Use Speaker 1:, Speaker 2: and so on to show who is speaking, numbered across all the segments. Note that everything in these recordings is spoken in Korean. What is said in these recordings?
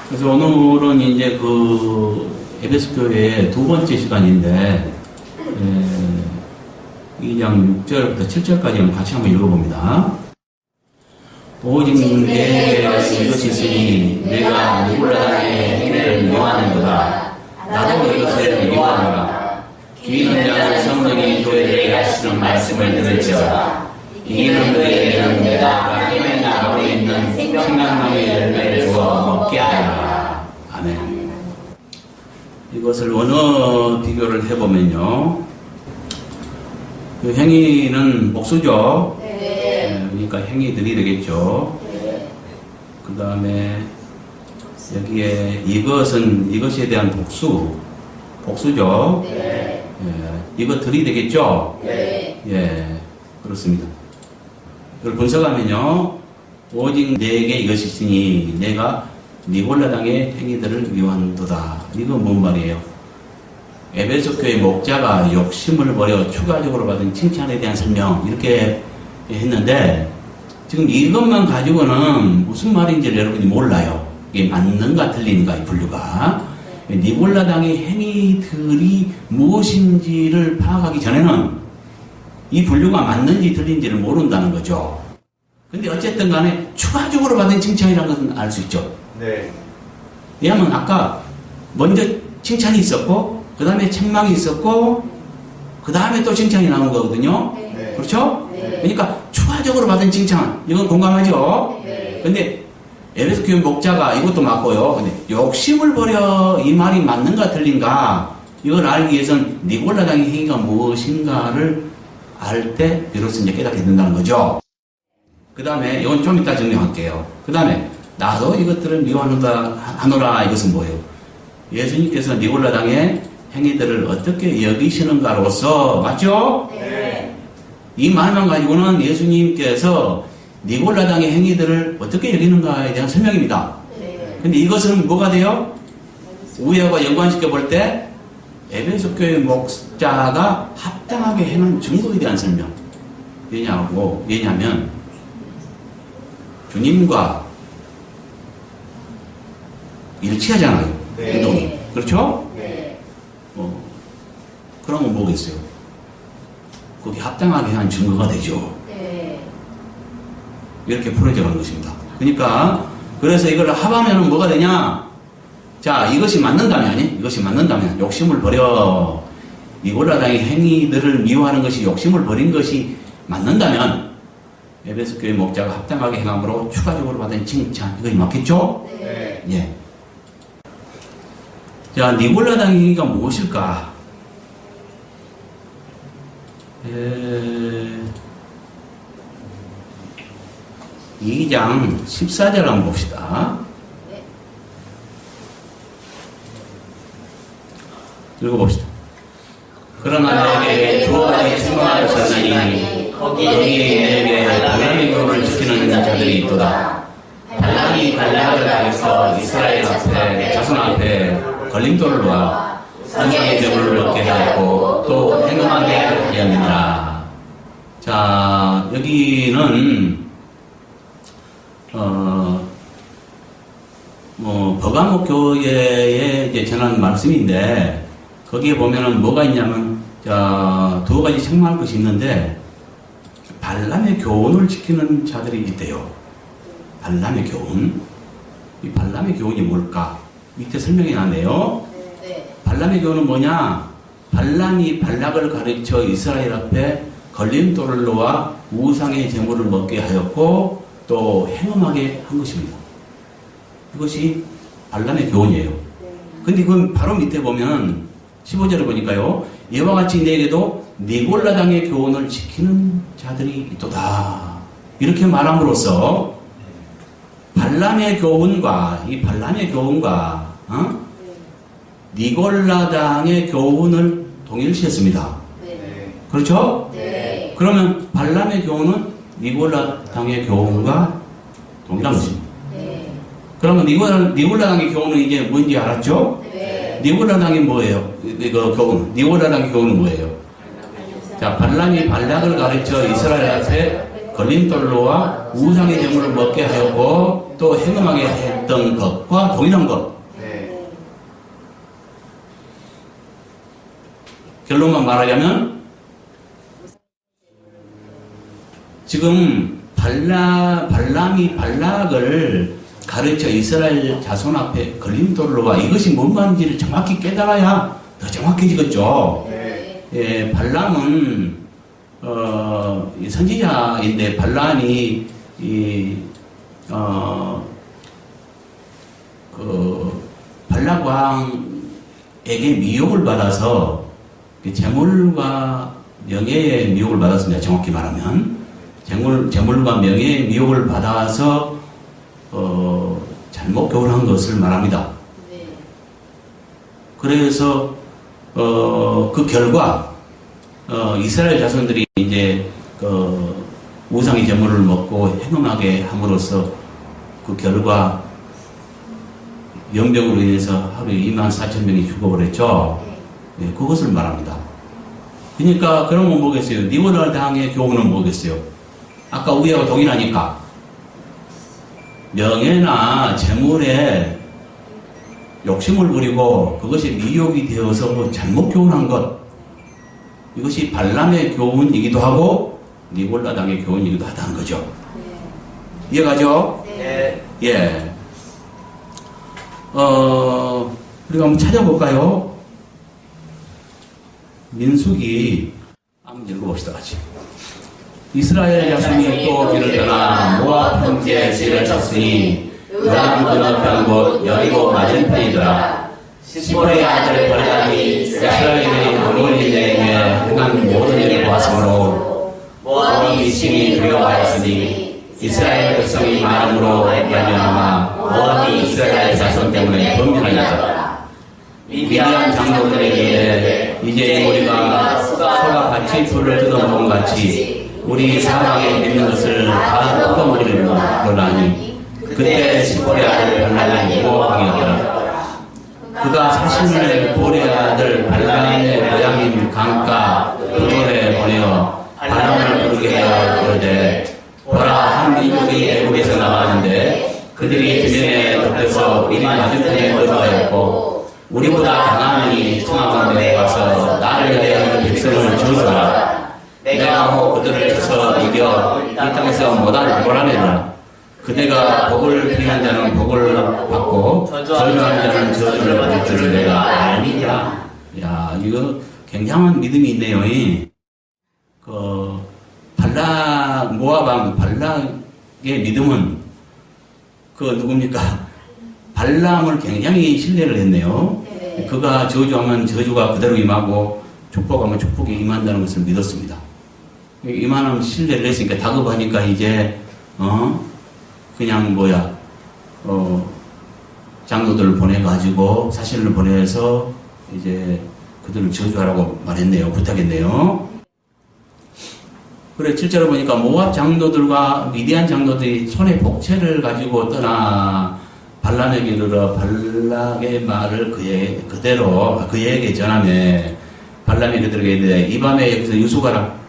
Speaker 1: 그래서 오늘은 이제 그 에베소 교회의 두 번째 시간인데 2장 6절부터 7절까지 같이 한번 읽어봅니다. 오직 내게 이것이 있으니 내가 니골라당의 행위를 미워하는 거다. 나도 이것을 미워하노라. 귀는 자는 성령이 너희에게 하시는 말씀을 들을지어다. 이기는 너희에게는 내가 하나님의 나라로 있는 생명나무의 열매를 주어 먹게 하리라. 아멘. 이것을 언어 비교를 해보면요, 그 행위는 복수죠. 네. 그러니까 행위들이 되겠죠. 네. 그 다음에 여기에 이것에 대한 복수죠. 네. 예, 이것들이 되겠죠. 네. 예, 그렇습니다. 이걸 분석하면요, 오직 내게 이것이 있으니 내가 니골라당의 행위들을 미워한도다. 이건 뭔 말이에요? 에베소 교회 목자가 욕심을 버려 추가적으로 받은 칭찬에 대한 설명, 이렇게 했는데, 지금 이것만 가지고는 무슨 말인지 여러분이 몰라요. 이게 맞는가 틀리는가, 이 분류가. 니골라당의 행위들이 무엇인지를 파악하기 전에는 이 분류가 맞는지 틀린지를 모른다는 거죠. 근데 어쨌든 간에 추가적으로 받은 칭찬이라는 것은 알 수 있죠.
Speaker 2: 네.
Speaker 1: 왜냐하면 아까 먼저 칭찬이 있었고, 그 다음에 책망이 있었고, 그 다음에 또 칭찬이 나온 거거든요.
Speaker 2: 네.
Speaker 1: 그렇죠?
Speaker 2: 네.
Speaker 1: 그러니까 추가적으로 받은 칭찬, 이건 공감하죠?
Speaker 2: 네.
Speaker 1: 근데 에베소 교회 목자가 이것도 맞고요. 근데 욕심을 버려, 이 말이 맞는가 틀린가, 이걸 알기 위해서는 니골라당의 행위가 무엇인가를 알 때 비로소 이제 깨닫게 된다는 거죠. 그 다음에 이건 좀 이따 정리할게요. 그 다음에 나도 이것들을 미워하노라. 이것은 뭐예요? 예수님께서 니골라당의 행위들을 어떻게 여기시는가로서, 맞죠?
Speaker 2: 네.
Speaker 1: 이 말만 가지고는 예수님께서 니골라당의 행위들을 어떻게 여기는가에 대한 설명입니다.
Speaker 2: 네.
Speaker 1: 근데 이것은 뭐가 돼요? 우리하고 연관시켜 볼 때 에베소 교회 목자가 합당하게 해놓은 증거에 대한 설명. 왜냐하면 주님과 일치하잖아요.
Speaker 2: 네.
Speaker 1: 행동이. 그렇죠?
Speaker 2: 네.
Speaker 1: 그러면 뭐겠어요? 그게 합당하게 한 증거가 되죠.
Speaker 2: 네.
Speaker 1: 이렇게 풀어져 가는 것입니다. 그러니까, 그래서 이걸 합하면 뭐가 되냐? 자, 이것이 맞는다면, 욕심을 버려. 니골라당의 행위들을 미워하는 것이 욕심을 버린 것이 맞는다면, 에베소 교회 목자가 합당하게 행함으로 추가적으로 받은 칭찬, 이거 맞겠죠?
Speaker 2: 네.
Speaker 1: 예. 자, 니골라당의 행위가 무엇일까? 2장 14절 한번 봅시다. 읽어봅시다. 그러나 내게 주어가지 충만하셨으니 거기에 내게 발람의 법을 지키는 자들이 있도다. 발람이 발락을 당해서 이스라엘 앞에, 자손 앞에 걸림돌을 놓아 우상의 제물을 얻게 하였고 또 행음하게 하였느니라. 자, 여기는 버가모 교회에 이제 전한 말씀인데, 거기에 보면은 뭐가 있냐면, 자, 두 가지 책망할 것이 있는데, 발람의 교훈을 지키는 자들이 있대요. 발람의 교훈. 이 발람의 교훈이 뭘까? 밑에 설명이 나네요.
Speaker 2: 네.
Speaker 1: 발람의 교훈은 뭐냐? 발람이 발락을 가르쳐 이스라엘 앞에 걸림돌을 놓아 우상의 제물을 먹게 하였고, 또 행음하게 한 것입니다. 이것이 발람의 교훈이에요. 근데 그건 바로 밑에 보면 15절에 보니까요, 이와 같이 내게도 니골라당의 교훈을 지키는 자들이 있도다. 이렇게 말함으로써 발람의 교훈과 니골라당의 교훈을 동일시했습니다.
Speaker 2: 네.
Speaker 1: 그렇죠?
Speaker 2: 네.
Speaker 1: 그러면 발람의 교훈은 니골라당의 교훈과 동일한 것입니다.
Speaker 2: 네.
Speaker 1: 그러면 니골라당의 교훈은 이제 뭔지 알았죠?
Speaker 2: 네.
Speaker 1: 니골라당이 뭐예요? 니골라당의 교훈은 뭐예요? 자, 발람이 발락을 가르쳐 이스라엘 앞에 걸림돌로와 우상의 제물을 먹게 하였고 또 행음하게 했던 것과 동일한 것. 결론만 말하자면 지금 발람이 발락을 가르쳐 이스라엘 자손 앞에 걸림돌로 와 이것이 뭔가인지를 정확히 깨달아야 더 정확해지겠죠. 예, 발람은 선지자인데 발람이 발락 왕에게 미혹을 받아서 재물과 명예의 미혹을 받았습니다. 정확히 말하면 재물과 명예의 미혹을 받아서 잘못 교훈한 것을 말합니다. 그래서 그 결과 이스라엘 자손들이 이제 우상의 재물을 먹고 행음하게 함으로써 그 결과 연병으로 인해서 하루에 24,000명이 죽어버렸죠. 네, 그것을 말합니다. 그러니까 그러면 뭐겠어요? 니보다 당의 교훈은 뭐겠어요? 아까 우리하고 동일하니까 명예나 재물에 욕심을 부리고 그것이 미혹이 되어서 잘못 교훈한 것, 이것이 발람의 교훈이기도 하고 니볼라 당의 교훈이기도 하다는 거죠. 이해가죠?
Speaker 2: 네.
Speaker 1: 예. 우리가 한번 찾아볼까요? 민수기 한번 읽어봅시다 같이. 이스라엘 자손이 또 길을 떠나 모압 평지에 씨를 쳤으니 요단 건너편 곳 여리고 맞은편이더라. 시볼의 아들 발람이 이스라엘의 어머니에게 행한 모든 일을 보았으므로 모압이 심히 두려워하였으니 이스라엘 백성이 많음으로 말미암아 모압이 이스라엘 자손 때문에 범죄하였더라. 미디안 장로들에게 이제 우리가 소가 밭이 풀을 뜯어먹은 같이 우리 사방에 있는 것을 다 뜯어먹으려니 그때 시볼의 아들 발람이 모압왕이었더라. 그가 사신을 볼의 아들 발람의 고향인 강가 그돌에 보내어 발람을 부르게 하여 이르되 보라, 한 민족이 애국에서 나왔는데 그들이 주변에 덮여서 우리 맞은편에 거주하였고 우리보다 강함이 청하건대 와서 나를 위하여 백성을 저주하라. 내가 혹 그들을 쳐서 이겨 이 땅에서 몰아내라. 그대가 복을 빌는 자는 복을 받고 저주하는 자는 저주를 받을 줄을 내가 알미라. 야, 이거 굉장한 믿음이 있네요. 발락, 모압왕 발락의 믿음은 누굽니까? 발람을 굉장히 신뢰를 했네요. 그가 저주하면 저주가 그대로 임하고 축복하면 축복이 임한다는 것을 믿었습니다. 이만한 신뢰를 했으니까 다급하니까 이제 그냥 장로들을 보내가지고 사신을 보내서 이제 그들을 저주하라고 말했네요. 부탁했네요. 그래, 실제로 보니까 모압 장로들과 미디안 장로들이 손에 복채를 가지고 떠나 발람에게 이르러 발락의 말을 그에게 전하며 발람이 그들에게 이르되 이 밤에 여기서 유숙하라.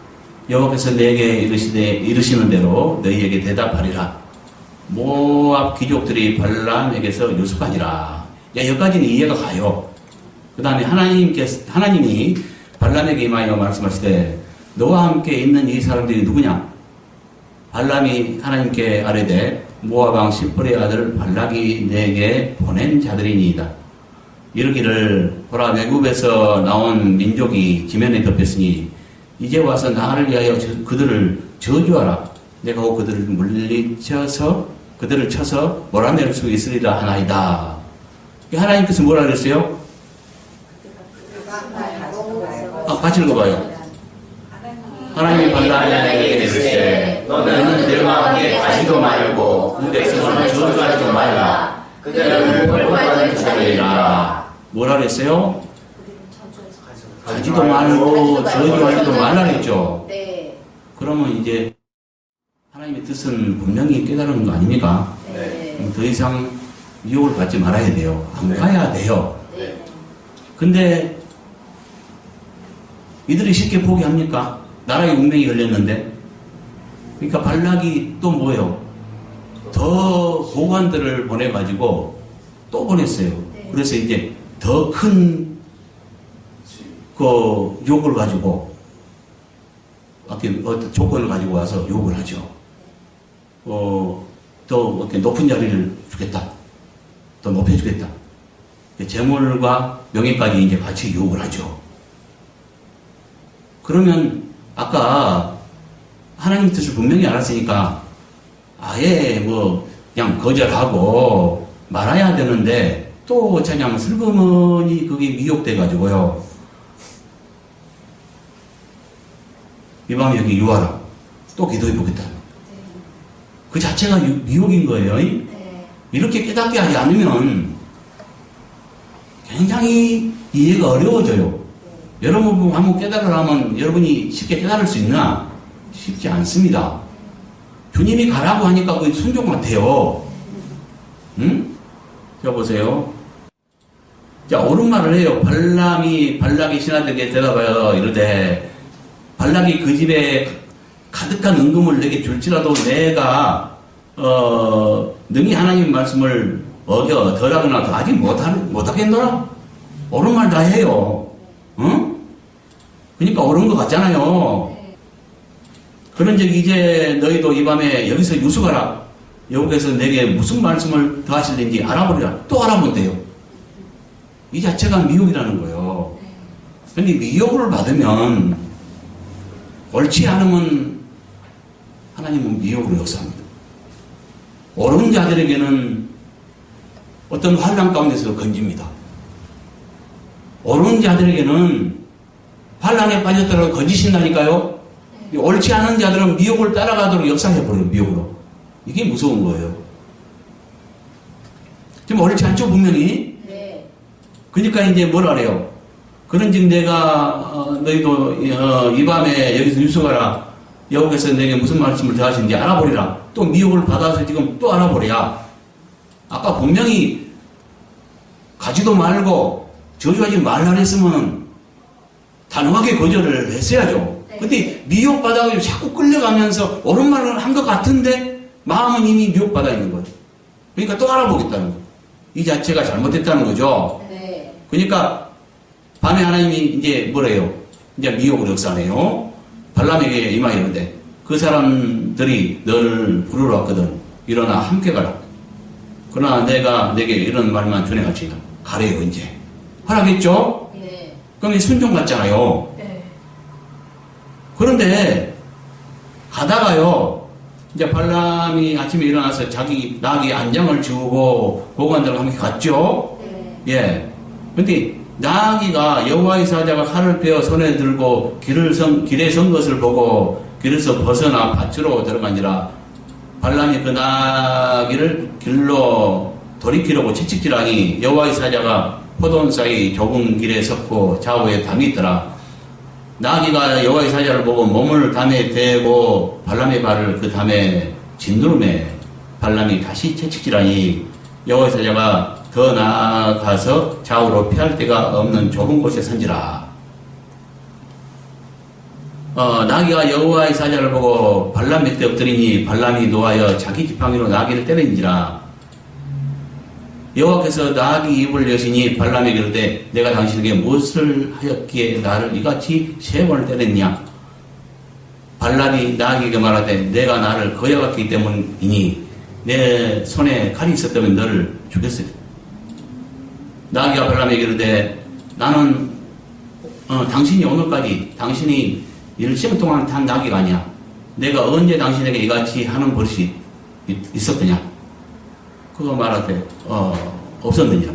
Speaker 1: 여호와께서 내게 이르시는 대로 너희에게 대답하리라. 모압 귀족들이 발람에게서 유숙하니라. 여기까지는 이해가 가요. 그 다음에 하나님이 발람에게 임하여 말씀하시되 너와 함께 있는 이 사람들이 누구냐? 발람이 하나님께 아뢰되 모압 왕 시볼의 아들 발락이 내게 보낸 자들이니이다. 이르기를 보라, 외국에서 나온 민족이 지면에 덮였으니 이제 와서 나를 위하여 그들을 저주하라. 내가 그들을 그들을 쳐서 몰아낼 수 있으리라 하나이다. 하나님께서 뭐라 그랬어요? 같이 읽어봐요. 하나님이 발람에게 이르시되 너는 그들과 함께 가지도 말고 그 백성을 저주하지도 말라. 그들은 벌받을 자들이라. 뭐라 그랬어요? 가지도 말고 저주하지도 말라 그랬죠.
Speaker 2: 네.
Speaker 1: 그러면 이제 하나님의 뜻은 분명히 깨달은 거 아닙니까?
Speaker 2: 네.
Speaker 1: 더 이상 미혹을 받지 말아야 돼요. 안 가야 돼요.
Speaker 2: 네.
Speaker 1: 근데 이들이 쉽게 포기합니까? 나라의 운명이 걸렸는데. 그러니까 발락이 또 뭐예요? 더 보관들을 보내가지고 또 보냈어요.
Speaker 2: 네.
Speaker 1: 그래서 이제 더 큰 그 욕을 가지고 어떤 조건을 가지고 와서 욕을 하죠. 더 이렇게 높은 자리를 주겠다. 더 높여주겠다. 재물과 명예까지 이제 같이 욕을 하죠. 그러면 아까 하나님 뜻을 분명히 알았으니까 아예 그냥 거절하고 말아야 되는데 또 그냥 슬그머니 그게 미혹돼가지고요. 이 밤에 여기 유하라. 또 기도해보겠다. 그 자체가 미혹인 거예요. 이렇게 깨닫게 하지 않으면 굉장히 이해가 어려워져요. 여러분 한번 깨달으려면 여러분이 쉽게 깨달을 수 있나? 쉽지 않습니다. 주님이 가라고 하니까 그 순종 같아요. 응? 자, 보세요. 자, 옳은 말을 해요. 발락이 신하들에게 대답하여 이르되 발락이 그 집에 가득한 은금을 내게 줄지라도 내가 능히 하나님 말씀을 어겨 덜하거나 더하지 못하겠노라? 옳은 말 다 해요. 응? 그러니까 옳은 것 같잖아요. 그런즉 이제 너희도 이 밤에 여기서 유숙하라. 여기서 내게 무슨 말씀을 더하실는지 알아보리라. 또 알아본대요. 이 자체가 미혹이라는 거예요. 그런데 미혹을 받으면 옳지 않으면 하나님은 미혹으로 역사합니다. 옳은 자들에게는 어떤 환난 가운데서 건집니다. 옳은 자들에게는 환난에 빠졌더라도 건지신다니까요. 옳지 않은 자들은 미혹을 따라가도록 역사해버려요. 미혹으로. 이게 무서운 거예요. 지금 옳지 않죠, 분명히?
Speaker 2: 네.
Speaker 1: 그러니까 이제 뭐라 그래요? 그런즉 내가 너희도 이 밤에 여기서 유숙하라. 여호와께서 내게 무슨 말씀을 더하시는지 알아보리라. 또 미혹을 받아서 지금 또 알아보리라. 아까 분명히 가지도 말고 저주하지 말라 했으면 단호하게 거절을 했어야죠.
Speaker 2: 네.
Speaker 1: 근데 미혹받아가지고 자꾸 끌려가면서 옳은 말을 한 것 같은데 마음은 이미 미혹받아 있는 거예요. 그러니까 또 알아보겠다는 거예요. 이 자체가 잘못됐다는 거죠.
Speaker 2: 네.
Speaker 1: 그러니까 밤에 하나님이 이제 뭐래요? 이제 미혹으로 역사하네요. 발람에게 임하이는데 그 사람들이 너를 부르러 왔거든. 일어나 함께 가라. 그러나 내가 내게 이런 말만 전해갈지다. 가래요 이제. 하라겠죠?
Speaker 2: 네.
Speaker 1: 그럼 순종 같잖아요.
Speaker 2: 네.
Speaker 1: 그런데 가다가요. 이제 발람이 아침에 일어나서 자기 나귀 안장을 지우고 고관들과 함께 갔죠.
Speaker 2: 네.
Speaker 1: 예. 근데 나귀가 여호와의 사자가 칼을 빼어 손에 들고 길에 선 것을 보고 길에서 벗어나 밭으로 들어가니라. 발람이 그 나귀를 길로 돌이키려고 채찍질하니 여호와의 사자가 포도원 사이 좁은 길에 섰고 좌우에 담이 있더라. 나귀가 여호와의 사자를 보고 몸을 담에 대고 발람의 발을 그 담에 짓누름에 발람이 다시 채찍질하니 여호와의 사자가 더 나아가서 좌우로 피할 데가 없는 좁은 곳에 선지라. 나귀가 여호와의 사자를 보고 발람 밑에 엎드리니 발람이 노하여 자기 지팡이로 나귀를 때린지라. 여호와께서 나귀 입을 여시니 발람에게 이르되 내가 당신에게 무엇을 하였기에 나를 이같이 3번을 때렸냐. 발람이 나귀에게 말하되 내가 나를 거역했기 때문이니 내 손에 칼이 있었다면 너를 죽였으리. 나귀가 발람에게 이르되 나는 당신이 오늘까지 당신이 일생 동안 탄 나귀가 아니야. 내가 언제 당신에게 이같이 하는 버릇이 있었더냐. 그거 말하되 없었느니라.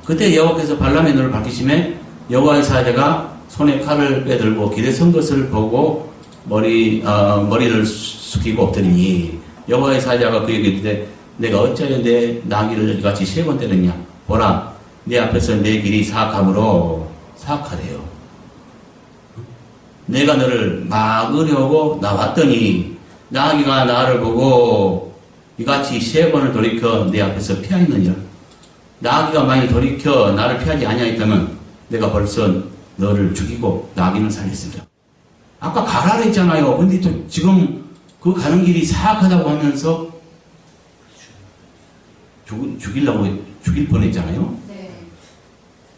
Speaker 1: 그때 여호와께서 발람의 눈을 밝히심에 여호와의 사자가 손에 칼을 빼들고 길에 선 것을 보고 머리를 숙이고 엎드리니 여호와의 사자가 그에게 이르되 내가 어찌하여 내 나귀를 이같이 3번 때렸냐. 보라 내 앞에서 내 길이 사악함으로 사악하래요. 내가 너를 막으려고 나왔더니 나귀가 나를 보고 이같이 3번을 돌이켜 내 앞에서 피하였느니라. 나귀가 만일 돌이켜 나를 피하지 아니하였다면 내가 벌써 너를 죽이고 나귀는 살렸으리라. 아까 가라 했잖아요. 근데 또 지금 그 가는 길이 사악하다고 하면서 죽일 뻔했잖아요.
Speaker 2: 네.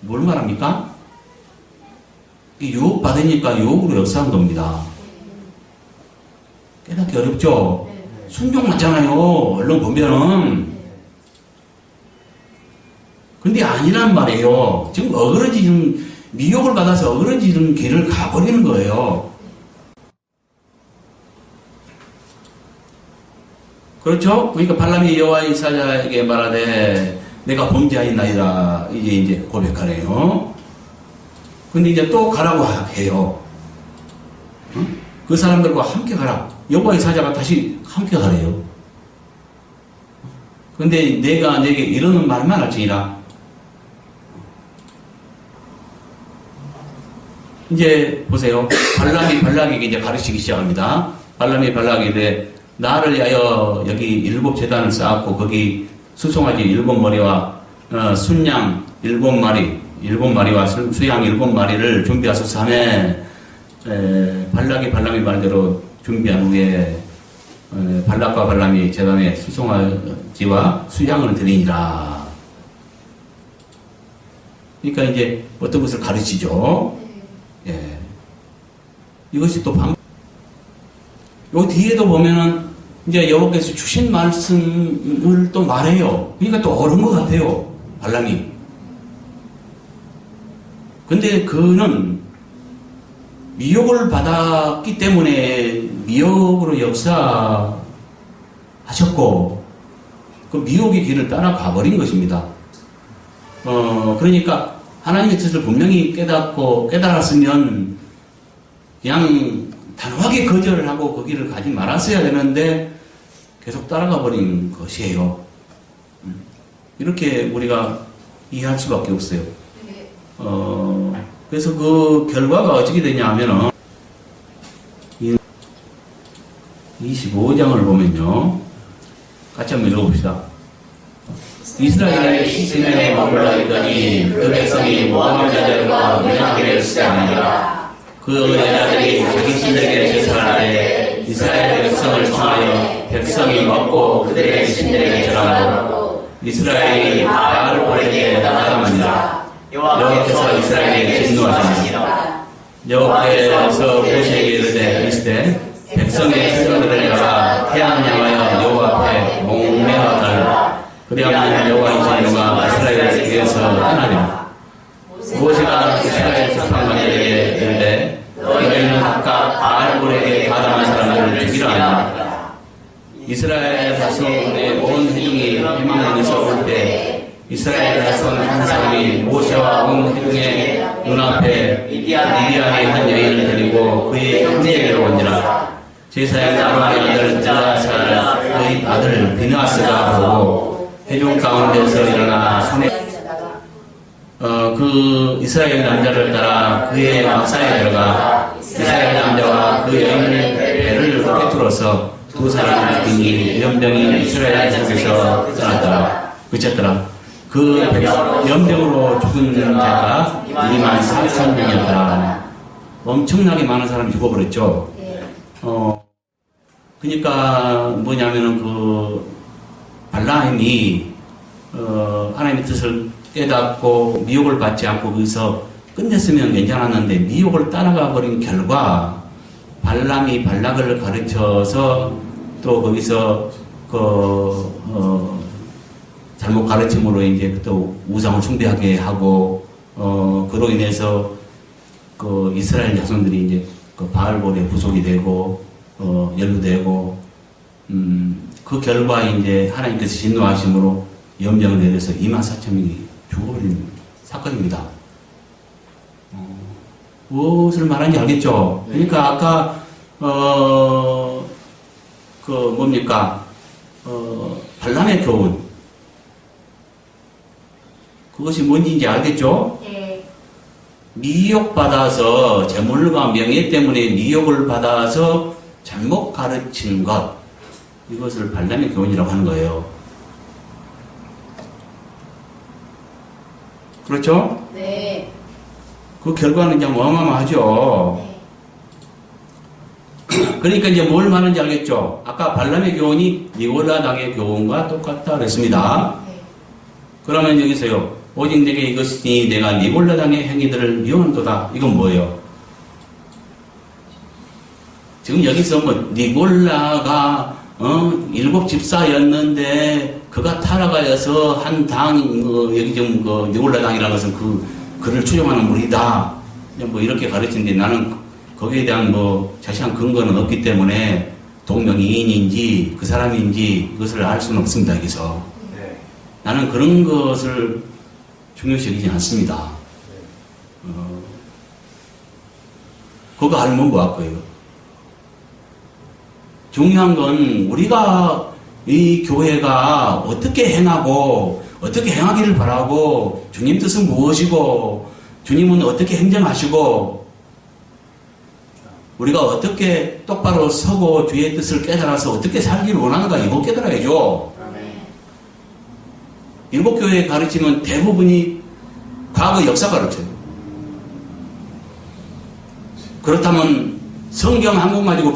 Speaker 1: 뭘 말합니까? 유혹 받으니까 유혹으로 역사한 겁니다. 깨닫기 어렵죠?
Speaker 2: 네.
Speaker 1: 순종 맞잖아요. 얼른 보면은. 근데 아니란 말이에요. 지금 어그러지는, 미혹을 받아서 어그러지는 길을 가버리는 거예요. 그렇죠? 그러니까 발람이 여호와의 사자에게 말하되 내가 범죄하였나이다. 이제 고백하래요. 근데 이제 또 가라고 해요. 응? 그 사람들과 함께 가라. 여호와의 사자가 다시 함께 가래요. 근데 내가 내게 이러는 말만 할지니라. 이제 보세요. 발람이 발락에게 이제 가르치기 시작합니다. 발람이 발락에게 나를 위하여 여기 7제단을 쌓았고 거기 수송아지 7머리와 순양 7마리와 수양 7마리를 준비하소서 하며 발람이 말대로 준비한 후에 발락과 발람이 제단에 수송아지와 수양을 드리니라. 그러니까 이제 어떤 것을 가르치죠. 예. 이것이 또 요 뒤에도 보면은 이제 여호와께서 주신 말씀을 또 말해요. 그러니까 또 옳은 것 같아요. 발람이. 근데 그는 미혹을 받았기 때문에 미혹으로 역사하셨고 그 미혹의 길을 따라가 버린 것입니다. 그러니까 하나님의 뜻을 분명히 깨달았으면 그냥 단호하게 거절을 하고 그 길을 가지 말았어야 되는데 계속 따라가 버린 것이에요. 이렇게 우리가 이해할 수밖에 없어요. 그래서 그 결과가 어떻게 되냐 하면은 25장을 보면요. 같이 한번 읽어봅시다. 이스라엘의 시신에 머물러 있더니 그 백성이 모압 여자들과 문양하게 시작하니라. 그 여자들이 자기 신들에게 제사하되 이스라엘 백성을 청하여 백성이 먹고 그들의 신들에게 절하고 이스라엘이 바알볼에게 나아가니라. 여호와께서 이스라엘에게 진노하시니라. 여호와께서 모세에게 이르되 백성의 수저들을 열어 태양 향하여 여호와 앞에 목매어 달라. 그리하면 여호와의 진노가 이스라엘에 대해서 떠나리라. 모세가 이스라엘 지팡이들에게 이르되 너희는 각각 바알볼에게 가담한 사람들을 죽이라 하니라. 이스라엘 자손의 온 회중이 해망문에서 올 때 이스라엘 자손 한 사람이 모세와 온 회중의 눈앞에 미디안의 한 여인을 데리고 그의 형제에게로 온지라. 제사장 아론의 아들 엘아사를 그의 아들 비느하스가 보고 회중 가운데서 일어나 손에 그 이스라엘 남자를 따라 그의 막사에 들어가 이스라엘 남자와 그 여인의 배를 꿰뚫어서 두 사람을 죽이니 연병이 이스라엘 속에서 떠났더라. 그쳤더라. 그 연병으로 죽은 자가 24,000명이었더라. 엄청나게 많은 사람이 죽어버렸죠. 그러니까 뭐냐면은 그 발람이 하나님의 뜻을 깨닫고 미혹을 받지 않고 거기서 끝냈으면 괜찮았는데 미혹을 따라가 버린 결과 발람이 발락을 가르쳐서 또 거기서 잘못 가르침으로 이제 또 우상을 숭배하게 하고 그로 인해서 그 이스라엘 자손들이 이제 그 바알볼에 부속이 되고 연루되고 그 결과 이제 하나님께서 진노하심으로 연병을 내려서 24,000명이 죽어버린 사건입니다. 무엇을 말하는지 알겠죠? 그러니까 아까 발람의 교훈 그것이 뭔지 이제 알겠죠?
Speaker 2: 네.
Speaker 1: 미혹받아서 재물과 명예 때문에 미혹을 받아서 잘못 가르친 것 이것을 발람의 교훈이라고 하는 거예요. 그렇죠?
Speaker 2: 네.
Speaker 1: 그 결과는 그냥 어마어마하죠.
Speaker 2: 네.
Speaker 1: 그러니까 이제 뭘 말하는지 알겠죠? 아까 발람의 교훈이 니골라당의 교훈과 똑같다 그랬습니다. 그러면 여기서요. 오직 내게 이것이니 내가 니골라당의 행위들을 미워한도다. 이건 뭐예요? 지금 여기서 뭐 니골라가 일곱 집사였는데 그가 타락하여서 한 당 여기 지금 니골라당이라는 것은 그를 추종하는 무리다. 뭐 이렇게 가르치는데 나는 거기에 대한 뭐 자세한 근거는 없기 때문에 동명이인인지 그 사람인지 그것을 알 수는 없습니다. 여기서 나는 그런 것을 중요시 여기지 않습니다. 그거 알면 뭐 할 거예요? 중요한 건 우리가 이 교회가 어떻게 행하고 어떻게 행하기를 바라고 주님 뜻은 무엇이고 주님은 어떻게 행정하시고 우리가 어떻게 똑바로 서고 주의 뜻을 깨달아서 어떻게 살기를 원하는가 이거 깨달아야죠. 일곱 교회에 가르치면 대부분이 과거 역사 가르쳐요. 그렇다면 성경 한 권 가지고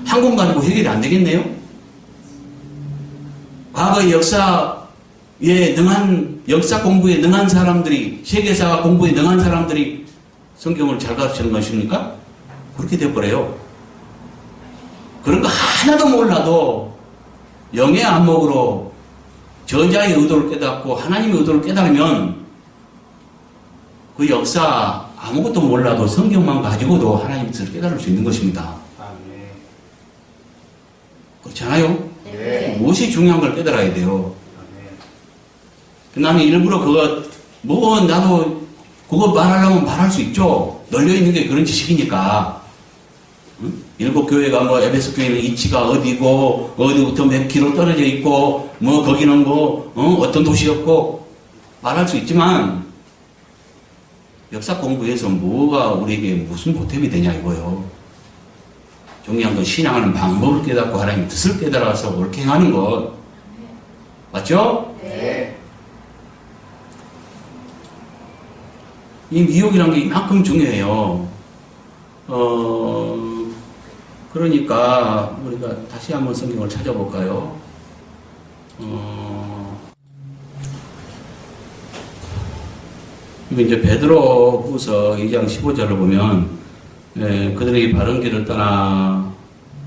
Speaker 1: 한 권 가지고 해결이 안 되겠네요? 과거의 역사에 능한, 역사 공부에 능한 사람들이, 세계사 공부에 능한 사람들이 성경을 잘 가르치는 것입니까? 그렇게 돼버려요. 그런 거 하나도 몰라도 영의 안목으로 저자의 의도를 깨닫고 하나님의 의도를 깨달으면 그 역사 아무것도 몰라도 성경만 가지고도 하나님의 뜻을 깨달을 수 있는 것입니다. 그렇잖아요?
Speaker 2: 네.
Speaker 1: 무엇이 중요한 걸 깨달아야 돼요. 나는 일부러 나도 그거 말하려면 말할 수 있죠. 널려있는 게 그런 지식이니까. 응? 일곱 교회가 에베소 교회는 위치가 어디고, 어디부터 몇 킬로 떨어져 있고, 거기는 어떤 도시였고, 말할 수 있지만, 역사 공부에서 뭐가 우리에게 무슨 보탬이 되냐 이거요. 중요한 건 신앙하는 방법을 깨닫고 하나님의 뜻을 깨달아서 옳게 행하는 것. 맞죠?
Speaker 2: 네.
Speaker 1: 이 미혹이라는 게 이만큼 중요해요. 그러니까 우리가 다시 한번 성경을 찾아볼까요? 이거 이제 베드로 후서 2장 15절을 보면 그들이 바른 길을 떠나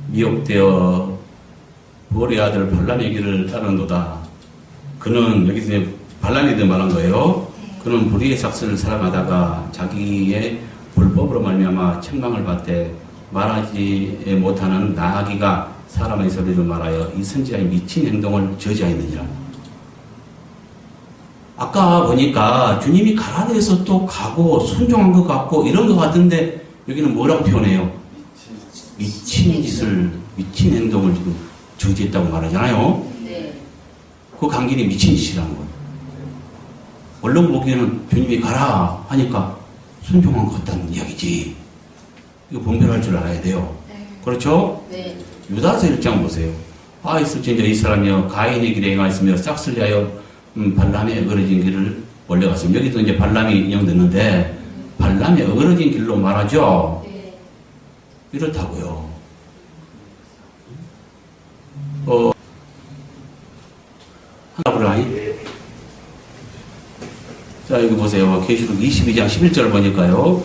Speaker 1: 미혹되어 보리의 아들 발람의 길을 따르는도다. 그는 여기서 이제 발람이 말한 거예요. 그는 불의의 삭스를 살아가다가 자기의 불법으로 말미암아 책망을 받되 말하지 못하는 나아기가 사람의 소리를 말하여 이 선지자의 미친 행동을 저지하였느니라. 아까 보니까 주님이 가라되 해서 또 가고 순종한 것 같고 이런 것 같은데 여기는 뭐라고 표현해요? 미친 짓을, 미친 행동을 지금 저지했다고 말하잖아요.
Speaker 2: 네.
Speaker 1: 그 강길이 미친 짓이라는 거예요. 얼른 보기에는 주님이 가라 하니까 순종한 것 같다는 이야기지. 이거 분별할 줄 알아야 돼요.
Speaker 2: 네.
Speaker 1: 그렇죠?
Speaker 2: 네.
Speaker 1: 유다서 1장 보세요. 있을진저 이 사람이여 가인의 길에 행하였으며 싹쓸 자여 발람의 어그러진 길을 올려갔습니다. 여기도 이제 발람이 인용됐는데 발람의 어그러진 길로 말하죠.
Speaker 2: 네.
Speaker 1: 이렇다고요. 하나 보라니. 자, 여기 보세요. 계시록 22장 11절 보니까요.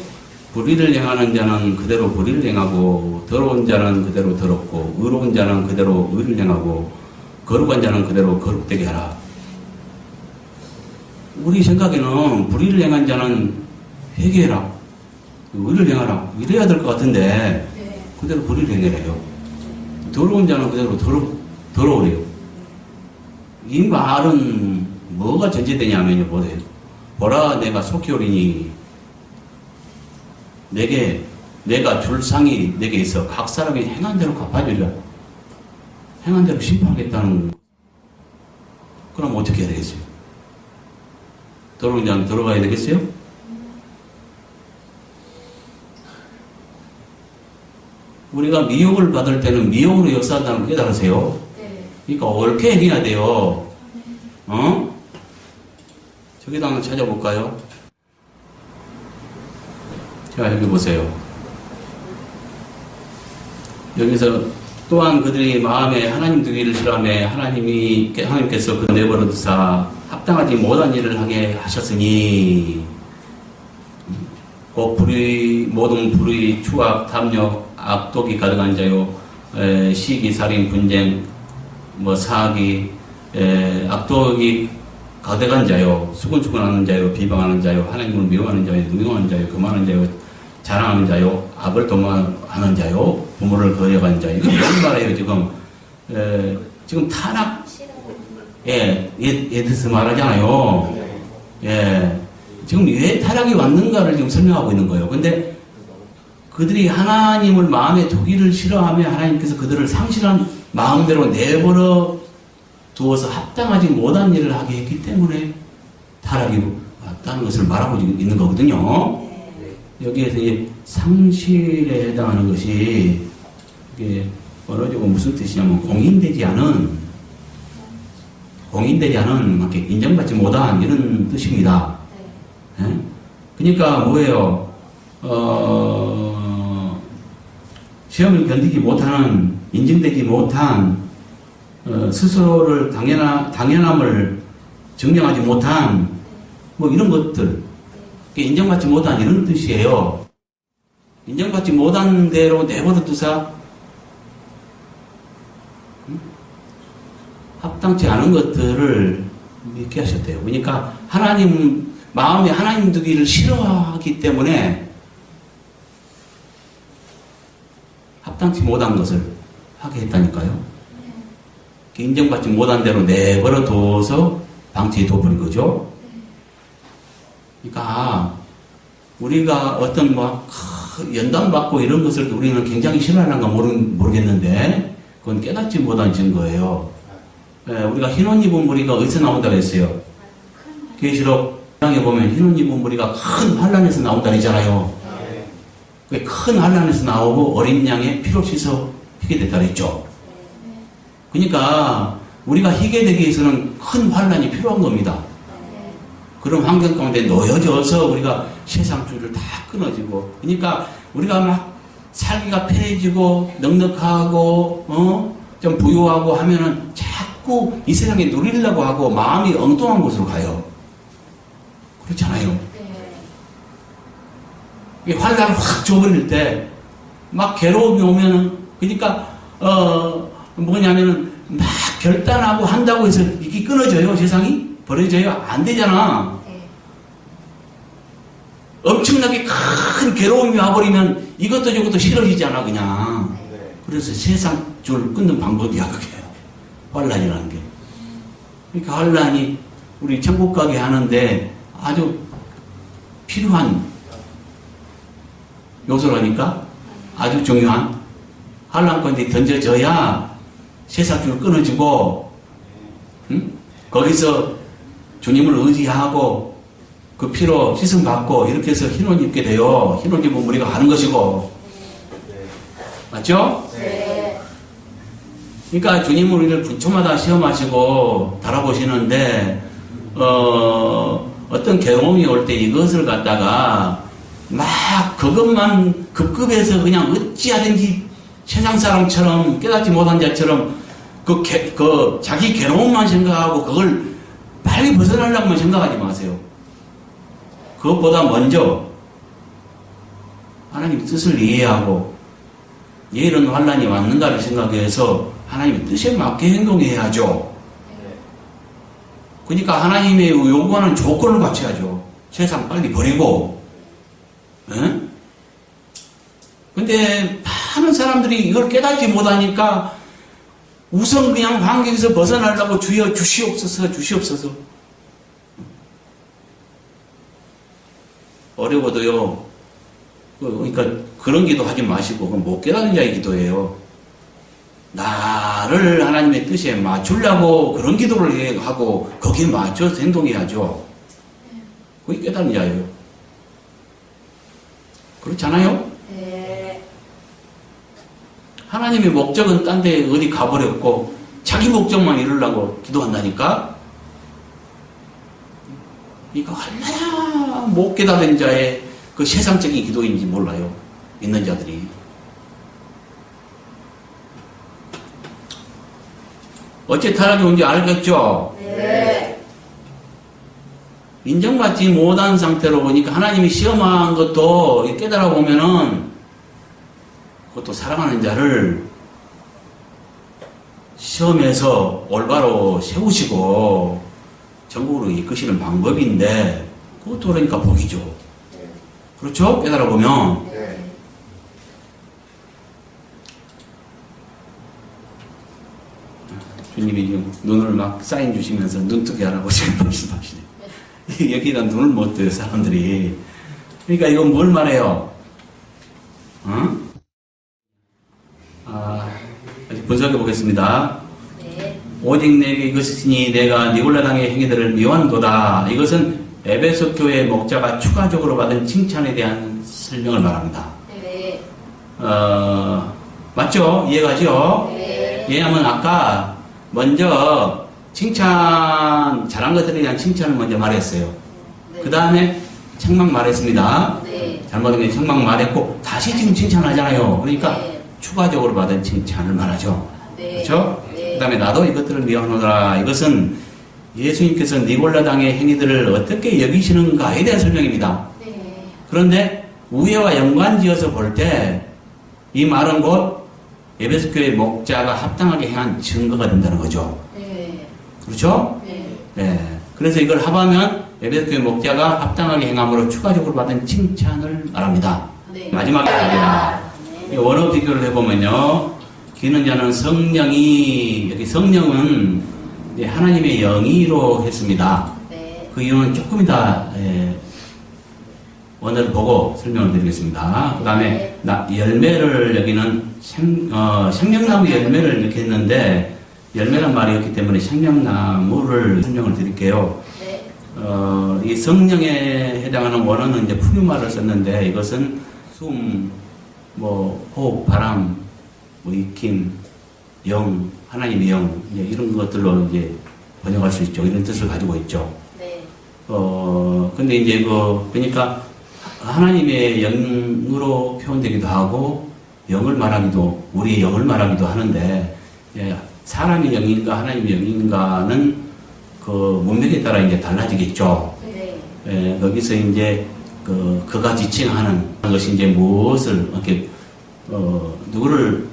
Speaker 1: 불의를 행하는 자는 그대로 불의를 행하고 더러운 자는 그대로 더럽고 의로운 자는 그대로 의를 행하고 거룩한 자는 그대로 거룩되게 하라. 우리 생각에는 불의를 행한 자는 회개해라. 의를 행하라. 이래야 될 것 같은데
Speaker 2: 네.
Speaker 1: 그대로 불의를 행해래요. 더러운 자는 그대로 더러우래요. 이 말은 뭐가 전제되냐면요. 보세요. 보라 내가 속히 오리니 내가 줄 상이 내게 있어 각 사람이 행한 대로 갚아주리라. 행한 대로 심판하겠다는. 그럼 어떻게 해야 되겠어요? 더러운 자는 들어가야 되겠어요? 우리가 미혹을 받을 때는 미혹으로 역사한다는 걸 깨달으세요.
Speaker 2: 네.
Speaker 1: 그러니까 옳게 행해야 돼요. 저기도 한번 찾아볼까요? 자, 여기 보세요. 여기서 또한 그들이 마음에 하나님 두기를 싫어하며 하나님께서 그 내버려 두사 합당하지 못한 일을 하게 하셨으니 곧 모든 불의, 추악, 탐욕, 악독이 가득한 자요, 시기, 살인, 분쟁, 사기, 악독이 가득한 자요, 수근수근하는 자요, 비방하는 자요, 하나님을 미워하는 자요, 능용하는 자요, 교만하는 자요, 자랑하는 자요, 악을 도모하는 자요, 부모를 거역하는 자요. 이거 무슨 말이에요, 지금? 지금 타락, 예드스 말하잖아요. 지금 왜 타락이 왔는가를 지금 설명하고 있는 거예요. 근데 그들이 하나님을 마음에 두기를 싫어하며 하나님께서 그들을 상실한 마음대로 내버려 두어서 합당하지 못한 일을 하게 했기 때문에 타락이 왔다는 것을 말하고 있는 거거든요. 여기에서 이제 상실에 해당하는 것이 이게 번호적으로 무슨 뜻이냐면 공인되지 않은 이렇게 인정받지 못한 이런 뜻입니다. 그러니까 뭐예요? 시험을 견디지 못하는, 인정되지 못한, 스스로를 당연함을 증명하지 못한 이런 것들, 인정받지 못한 이런 뜻이에요. 인정받지 못한 대로 내버려 두사 합당치 않은 것들을 믿게 하셨대요. 그러니까 마음에 하나님 두기를 싫어하기 때문에 합당치 못한 것을 하게 했다니까요. 인정받지 못한 대로 내버려 둬서 방치해 둬버린 거죠. 그러니까 우리가 어떤 연단받고 이런 것을 우리는 굉장히 싫어하는가 모르겠는데 그건 깨닫지 못한 증거예요. 우리가 흰옷 입은 무리가 어디서 나온다고 했어요? 계시록 1장에 보면 흰옷 입은 무리가 큰 환란에서 나온다 그랬잖아요. 큰 환란에서 나오고 어린 양의 피로 씻어 희게 됐다 그랬죠. 그러니까 우리가 희게 되기 위해서는 큰 환란이 필요한 겁니다. 그런 환경 가운데 놓여져서 우리가 세상 줄을 다 끊어지고, 그러니까 우리가 막 살기가 편해지고 넉넉하고 좀 부유하고 하면은 자꾸 이 세상에 누리려고 하고 마음이 엉뚱한 곳으로 가요. 그렇잖아요. 환란을 확 줘버릴 때 막 괴로움이 오면은, 그러니까 뭐냐면은 막 결단하고 한다고 해서 이게 끊어져요? 세상이? 버려져요? 안 되잖아. 엄청나게 큰 괴로움이 와버리면 이것도 저것도 싫어지잖아, 그냥. 그래서 세상 줄 끊는 방법이야, 그게. 환란이라는 게. 그러니까 환란이 우리 천국 가게 하는데 아주 필요한 요소라니까? 아주 중요한. 환란 가운데 던져져야 세상 줄 끊어지고, 거기서 주님을 의지하고 그 피로 씻음받고 이렇게 해서 흰옷 입게 돼요. 흰옷 입은 우리가 하는 것이고. 맞죠? 네. 그러니까 주님은 우리를 분초마다 시험하시고 달아보시는데 어떤 괴로움이 올 때 이것을 갖다가 막 그것만 급급해서 그냥 어찌하든지 세상 사람처럼 깨닫지 못한 자처럼 그 자기 괴로움만 생각하고 그걸 빨리 벗어나려고만 생각하지 마세요. 그것보다 먼저 하나님의 뜻을 이해하고 이런 환란이 왔는가를 생각해서 하나님의 뜻에 맞게 행동해야죠. 그러니까 하나님의 요구하는 조건을 갖춰야죠. 세상 빨리 버리고. 근데 많은 사람들이 이걸 깨닫지 못하니까 우선 그냥 환경에서 벗어나려고 주여 주시옵소서 주시옵소서. 어려워도요. 그러니까 그런 기도 하지 마시고 못 깨닫는 자의 기도예요. 나를 하나님의 뜻에 맞추려고 그런 기도를 하고 거기에 맞춰서 행동해야죠. 그게 깨닫는 자예요. 그렇지 않아요? 네. 하나님의 목적은 딴 데 어디 가버렸고 자기 목적만 이루려고 기도한다니까? 이거 얼마나 못 깨달은 자의 그 세상적인 기도인지 몰라요. 믿는 자들이. 어째 타락이 온지 알겠죠?
Speaker 2: 네.
Speaker 1: 인정받지 못한 상태로 보니까 하나님이 시험한 것도 깨달아 보면은 그것도 사랑하는 자를 시험에서 올바로 세우시고 전국으로 이끄시는 방법인데 그것도 그러니까 복이죠. 그렇죠? 깨달아 보면.
Speaker 2: 네.
Speaker 1: 주님이 지금 눈을 막 사인 주시면서 눈뜨게 하라고 지금 말씀하시네. 여기다 눈을 못 떠요, 사람들이. 그러니까 이건 뭘 말해요? 아직 분석해 보겠습니다.
Speaker 2: 네.
Speaker 1: 오직 내게 이것이니 내가 니골라당의 행위들을 미워한도다. 이것은 에베소 교회 목자가 추가적으로 받은 칭찬에 대한 설명을 말합니다.
Speaker 2: 네.
Speaker 1: 맞죠? 이해가죠?
Speaker 2: 네.
Speaker 1: 왜냐하면 아까 먼저 칭찬, 잘한 것들에 대한 칭찬을 먼저 말했어요.
Speaker 2: 네.
Speaker 1: 그 다음에 책망 말했습니다.
Speaker 2: 네.
Speaker 1: 잘못된 게 책망 말했고, 다시 지금 칭찬하잖아요. 그러니까
Speaker 2: 네.
Speaker 1: 추가적으로 받은 칭찬을 말하죠.
Speaker 2: 네.
Speaker 1: 그렇죠?
Speaker 2: 네.
Speaker 1: 그 다음에 나도 이것들을 미워하노라. 이것은 예수님께서 니골라당의 행위들을 어떻게 여기시는가에 대한 설명입니다.
Speaker 2: 네.
Speaker 1: 그런데 우애와 연관지어서 볼 때 이 말은 곧 에베소 교회 목자가 합당하게 행한 증거가 된다는 거죠.
Speaker 2: 네.
Speaker 1: 그렇죠?
Speaker 2: 네.
Speaker 1: 네. 그래서 이걸 합하면 에베소 교회 목자가 합당하게 행함으로 추가적으로 받은 칭찬을 말합니다.
Speaker 2: 네.
Speaker 1: 마지막에
Speaker 2: 네.
Speaker 1: 원어 비교를 해보면요. 기는 자는 성령이, 여기 성령은 이제 하나님의 영이로 했습니다.
Speaker 2: 네.
Speaker 1: 그 이유는 조금 이따 원어를 보고 설명을 드리겠습니다. 그 다음에 열매를 여기는 생명나무 열매를 이렇게 했는데 열매란 말이었기 때문에 생명나무를 설명을 드릴게요.
Speaker 2: 네.
Speaker 1: 이 성령에 해당하는 원어는 이제 푸뉴마를 썼는데 이것은 숨, 호흡, 바람, 익힘, 영, 하나님의 영, 이제 이런 것들로 이제 번역할 수 있죠. 이런 뜻을 가지고 있죠.
Speaker 2: 네.
Speaker 1: 근데 이제 그러니까 하나님의 영으로 표현되기도 하고, 영을 말하기도, 우리의 영을 말하기도 하는데, 사람의 영인가 하나님의 영인가는 그 문맥에 따라 이제 달라지겠죠.
Speaker 2: 네.
Speaker 1: 거기서 이제 그가 지칭하는 것이 이제 무엇을 이렇게 누구를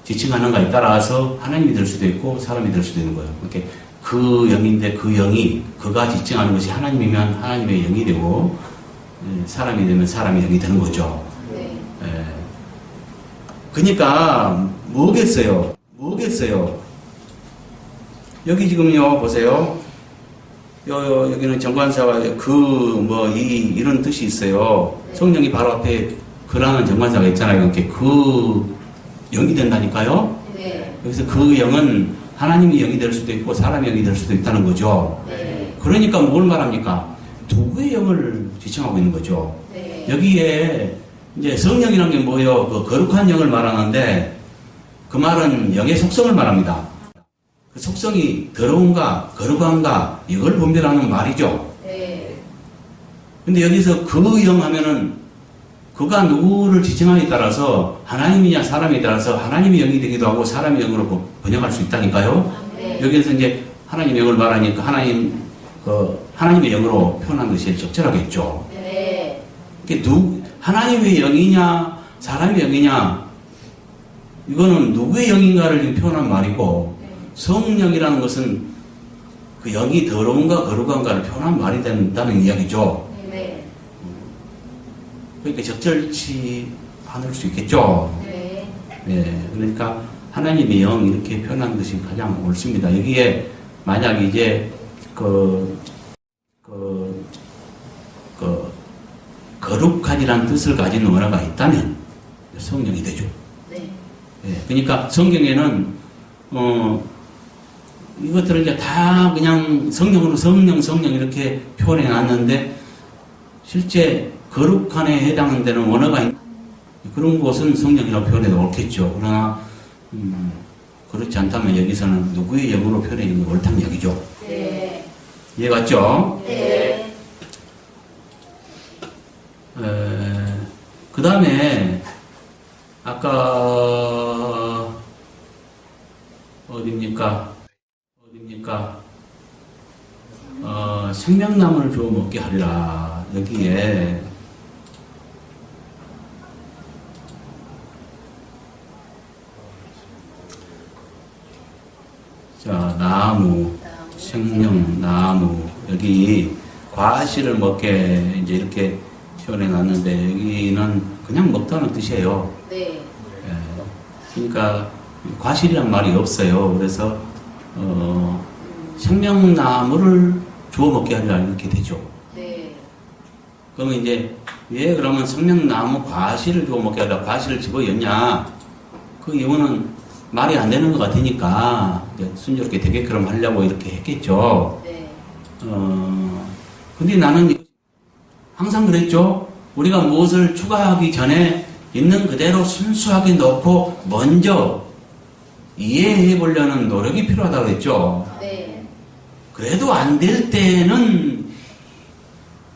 Speaker 1: 지칭하는가에 따라서 하나님이 될 수도 있고 사람이 될 수도 있는 거예요. 이렇게 그 영인데 그 영이 그가 지칭하는 것이 하나님이면 하나님의 영이 되고 사람이 되면 사람의 영이 되는 거죠.
Speaker 2: 네.
Speaker 1: 그러니까 뭐겠어요? 여기 지금요 보세요. 여기는 정관사가 이런 뜻이 있어요. 성령이 바로 앞에 그라는 정관사가 있잖아요. 이렇게 그 영이 된다니까요.
Speaker 2: 네.
Speaker 1: 여기서 그 영은 하나님의 영이 될 수도 있고 사람의 영이 될 수도 있다는 거죠.
Speaker 2: 네.
Speaker 1: 그러니까 뭘 말합니까? 누구의 영을 지칭하고 있는 거죠.
Speaker 2: 네.
Speaker 1: 여기에 이제 성령이라는 게 뭐예요? 그 거룩한 영을 말하는데 그 말은 영의 속성을 말합니다. 그 속성이 더러운가 거룩한가 이걸 분별하는 말이죠.
Speaker 2: 네.
Speaker 1: 근데 여기서 그 영 하면은 그가 누구를 지칭하느냐에 따라서 하나님이냐 사람에 따라서 하나님의 영이 되기도 하고 사람의 영으로 번역할 수 있다니까요.
Speaker 2: 네.
Speaker 1: 여기에서 이제 하나님의 영을 말하니까 하나님의 영으로 표현한 것이 적절하겠죠.
Speaker 2: 네.
Speaker 1: 이게 하나님의 영이냐 사람의 영이냐 이거는 누구의 영인가를 표현한 말이고 성령이라는 것은 그 영이 더러운가 거룩한가를 표현한 말이 된다는 이야기죠.
Speaker 2: 네.
Speaker 1: 그러니까 적절치 않을 수 있겠죠.
Speaker 2: 네.
Speaker 1: 네, 그러니까 하나님의 영 이렇게 표현한 것이 가장 옳습니다. 여기에 만약 이제 거룩하지라는 뜻을 가진 언어가 있다면 성령이 되죠.
Speaker 2: 네.
Speaker 1: 네, 그러니까 성경에는 이것들을 이제 다 그냥 성령으로 성령 이렇게 표현해 놨는데 실제 거룩한에 해당하는 데는 언어가 그런 곳은 성령이라고 표현해도 옳겠죠. 그러나 그렇지 않다면 여기서는 누구의 영으로 표현해 있는 게 옳다는 얘기죠.
Speaker 2: 네.
Speaker 1: 이해갔죠?
Speaker 2: 네.
Speaker 1: 그 다음에 아까 어디입니까? 생명나무를 주워 먹게 하리라. 여기에 자, 나무, 생명나무, 여기 과실을 먹게 이제 이렇게 표현해 놨는데 여기는 그냥 먹다는 뜻이에요.
Speaker 2: 네.
Speaker 1: 예. 그러니까 과실이란 말이 없어요. 그래서 생명나무를 주워 먹게 하리라 이렇게 되죠.
Speaker 2: 네.
Speaker 1: 그러면 이제 왜 그러면 생명나무 과실을 주워 먹게 하리라 과실을 집어였냐? 그 이유는 말이 안 되는 것 같으니까 이제 순조롭게 되게끔 하려고 이렇게 했겠죠.
Speaker 2: 네.
Speaker 1: 근데 나는 항상 그랬죠. 우리가 무엇을 추가하기 전에 있는 그대로 순수하게 넣고 먼저 이해해 보려는 노력이 필요하다고 했죠.
Speaker 2: 네.
Speaker 1: 그래도 안 될 때는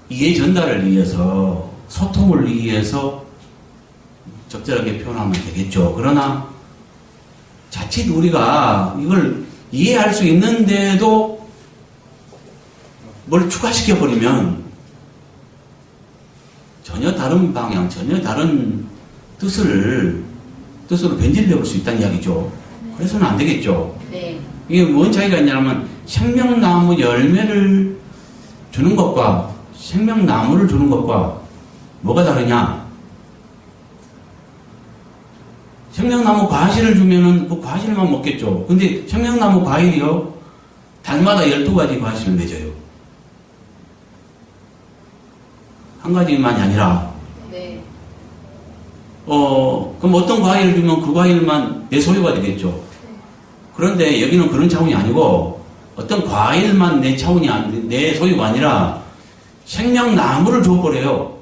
Speaker 1: 이해 전달을 위해서 소통을 위해서 적절하게 표현하면 되겠죠. 그러나 자칫 우리가 이걸 이해할 수 있는데도 뭘 추가시켜버리면 전혀 다른 방향, 전혀 다른 뜻으로 변질되어 볼 수 있다는 이야기죠. 그래서는 안 되겠죠.
Speaker 2: 네.
Speaker 1: 이게 뭔 차이가 있냐면 생명나무 열매를 주는 것과 생명나무를 주는 것과 뭐가 다르냐? 생명나무 과실을 주면은 그 과실만 먹겠죠. 근데 생명나무 과일이요, 달마다 12가지 과실을 맺어요. 한 가지만이 아니라,
Speaker 2: 네.
Speaker 1: 그럼 어떤 과일을 주면 그 과일만 내 소유가 되겠죠. 그런데 여기는 그런 차원이 아니고, 어떤 과일만 내 차원이 내 소유가 아니라, 생명나무를 줘버려요.